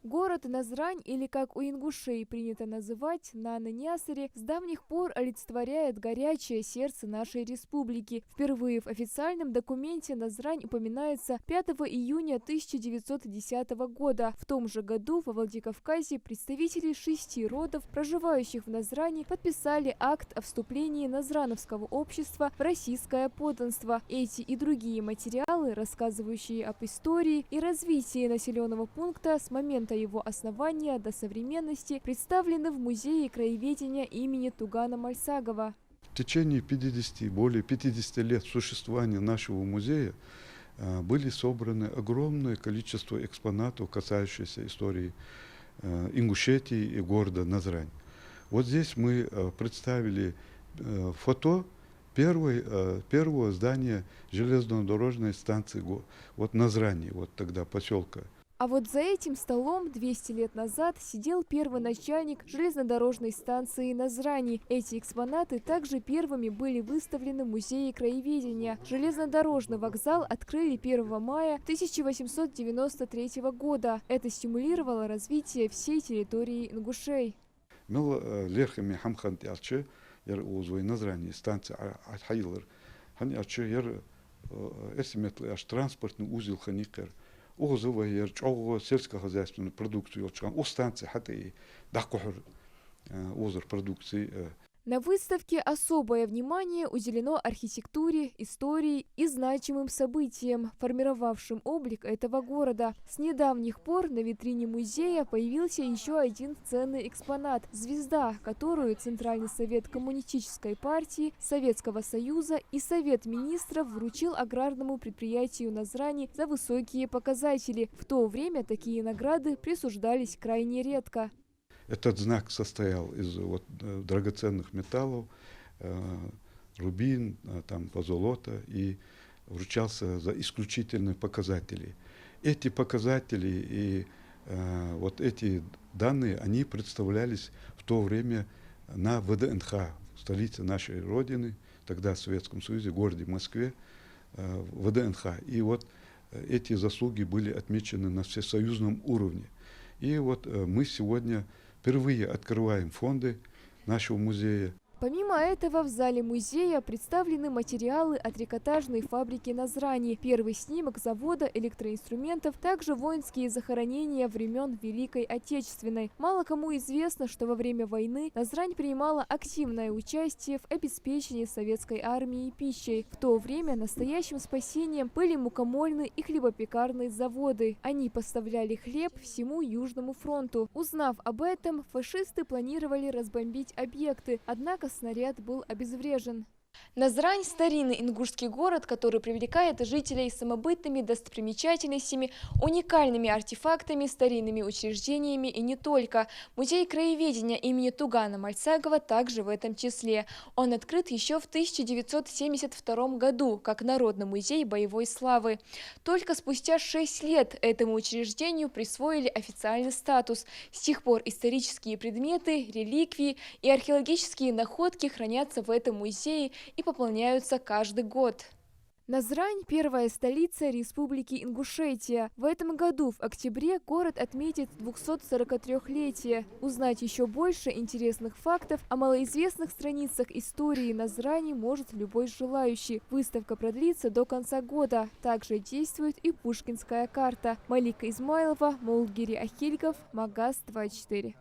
Город Назрань, или как у ингушей принято называть Нано-Нясыри, с давних пор олицетворяет горячее сердце нашей республики. Впервые в официальном документе Назрань упоминается 5 июня 1910 года. В том же году во Владикавказе представители 6 родов, проживающих в Назрани, подписали акт о вступлении Назрановского общества в российское подданство. Эти и другие материалы, рассказывающие об истории и развитии населенного пункта с момента его основания до современности, представлены в Музее краеведения имени Тугана Мальсагова. В течение более 50 лет существования нашего музея были собраны огромное количество экспонатов, касающихся истории Ингушетии и города Назрань. Вот здесь мы представили фото первого здания железнодорожной станции Назрани, тогда поселка. А вот за этим столом 200 лет назад сидел первый начальник железнодорожной станции Назрани. Эти экспонаты также первыми были выставлены в Музее краеведения. Железнодорожный вокзал открыли 1 мая 1893 года. Это стимулировало развитие всей территории ингушей. Транспортный узел сельскохозяйственную продукцию, станции продукции. На выставке особое внимание уделено архитектуре, истории и значимым событиям, формировавшим облик этого города. С недавних пор на витрине музея появился еще один ценный экспонат – звезда, которую Центральный совет Коммунистической партии Советского Союза и Совет министров вручил аграрному предприятию Назрани за высокие показатели. В то время такие награды присуждались крайне редко. Этот знак состоял из драгоценных металлов, рубин, позолота, и вручался за исключительные показатели. Эти показатели и эти данные, они представлялись в то время на ВДНХ, столице нашей Родины, тогда в Советском Союзе, городе Москве, ВДНХ. И эти заслуги были отмечены на всесоюзном уровне. И мы сегодня впервые открываем фонды нашего музея. Помимо этого, в зале музея представлены материалы от трикотажной фабрики Назрани, первый снимок завода электроинструментов, также воинские захоронения времен Великой Отечественной. Мало кому известно, что во время войны Назрань принимала активное участие в обеспечении советской армии пищей. В то время настоящим спасением были мукомольные и хлебопекарные заводы. Они поставляли хлеб всему Южному фронту. Узнав об этом, фашисты планировали разбомбить объекты, однако снаряд был обезврежен. Назрань – старинный ингушский город, который привлекает жителей самобытными достопримечательностями, уникальными артефактами, старинными учреждениями и не только. Музей краеведения имени Тугана Мальсагова также в этом числе. Он открыт еще в 1972 году как Народный музей боевой славы. Только спустя 6 лет этому учреждению присвоили официальный статус. С тех пор исторические предметы, реликвии и археологические находки хранятся в этом музее и пополняются каждый год. Назрань – первая столица Республики Ингушетия. В этом году, в октябре, город отметит 243-летие. Узнать еще больше интересных фактов о малоизвестных страницах истории Назрани может любой желающий. Выставка продлится до конца года. Также действует и Пушкинская карта. Малика Измайлова, Молгири Ахильков, Магаз 24.